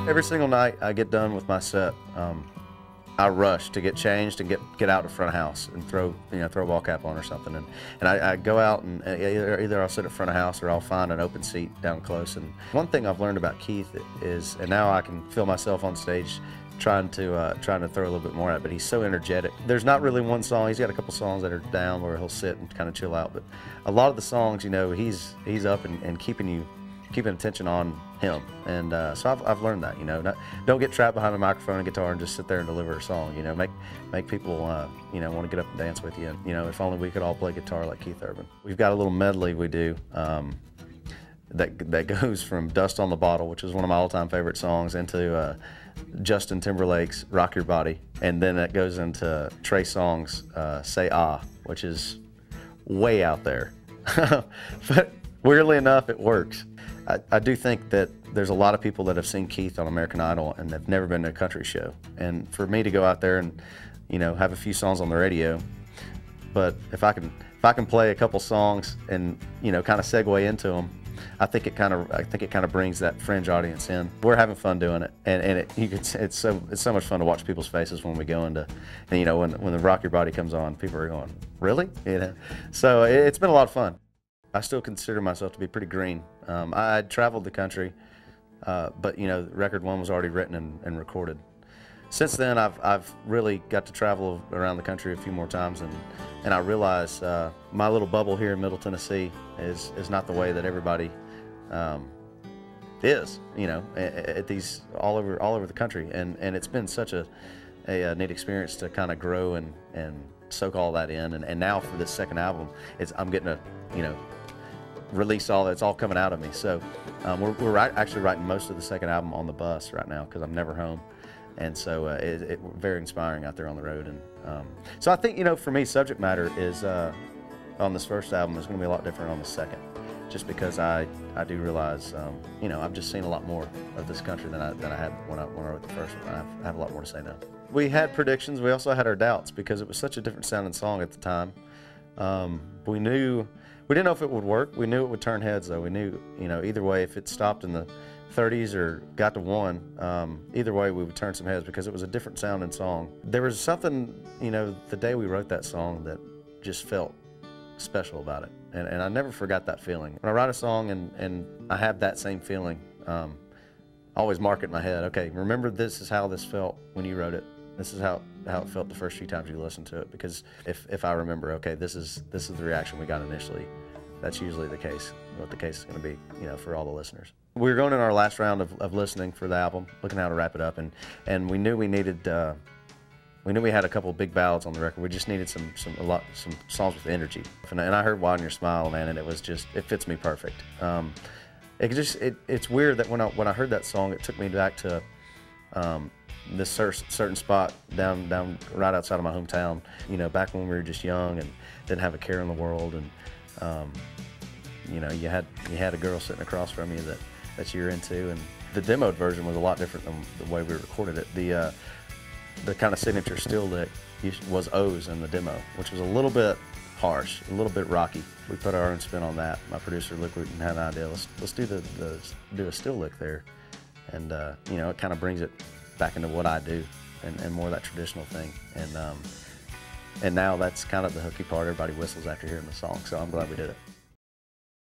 Every single night I get done with my set, I rush to get changed and get out in front of house and throw a ball cap on or something. And I go out and either I'll sit in front of house or I'll find an open seat down close. And one thing I've learned about Keith is, and now I can feel myself on stage trying to throw a little bit more at it, but he's so energetic. There's not really one song. He's got a couple songs that are down where he'll sit and kind of chill out, but a lot of the songs, he's up and keeping attention on him. And so I've learned that, don't get trapped behind a microphone and guitar and just sit there and deliver a song. Make people want to get up and dance with you. And, if only we could all play guitar like Keith Urban. We've got a little medley we do that goes from Dust on the Bottle, which is one of my all-time favorite songs, into Justin Timberlake's Rock Your Body, and then it goes into Trey Songz's Say Ah, which is way out there. But weirdly enough, it works. I do think that there's a lot of people that have seen Keith on American Idol and they've never been to a country show. And for me to go out there and, have a few songs on the radio, but if I can play a couple songs and, kind of segue into them, I think it kind of brings that fringe audience in. We're having fun doing it, and it's so much fun to watch people's faces when we go into, and when the Rock Your Body comes on, people are going, really? So it's been a lot of fun. I still consider myself to be pretty green. I traveled the country, but record one was already written and recorded. Since then, I've really got to travel around the country a few more times, and I realize my little bubble here in Middle Tennessee is not the way that everybody is. At these all over the country, and it's been such a neat experience to kind of grow and soak all that in. And now for this second album, I'm getting to release all that. It's all coming out of me. So we're actually writing most of the second album on the bus right now because I'm never home. And so it's very inspiring out there on the road. And so I think, for me, subject matter is, on this first album, is going to be a lot different on the second, just because I do realize, I've just seen a lot more of this country than I had when I wrote the first one. I have a lot more to say now. We had predictions. We also had our doubts because it was such a different sounding song at the time. We didn't know if it would work. We knew it would turn heads, though. We knew, either way, if it stopped in the 30s or got to 1, either way we would turn some heads because it was a different sounding song. There was something, the day we wrote that song that just felt special about it, and I never forgot that feeling. When I write a song and I have that same feeling, I always mark it in my head. Okay, remember, this is how this felt when you wrote it. This is how it felt the first few times you listened to it, because if I remember, okay, this is the reaction we got initially, that's usually the case, what the case is going to be, for all the listeners. We were going in our last round of listening for the album, looking how to wrap it up, and we knew we needed, we knew we had a couple of big ballads on the record. We just needed some songs with energy. And I heard Widen Your Smile, man, and it fits me perfect. It's weird that when I heard that song, it took me back to this certain spot down right outside of my hometown, back when we were just young and didn't have a care in the world, and you had a girl sitting across from you that you're into. And the demoed version was a lot different than the way we recorded it. The kind of signature steel lick was O's in the demo, which was a little bit harsh, a little bit rocky. We put our own spin on that. My producer Luke Wooten had an idea. Let's do a steel lick there, and it kind of brings it back into what I do and more of that traditional thing. And now that's kind of the hooky part. Everybody whistles after hearing the song, so I'm glad we did it.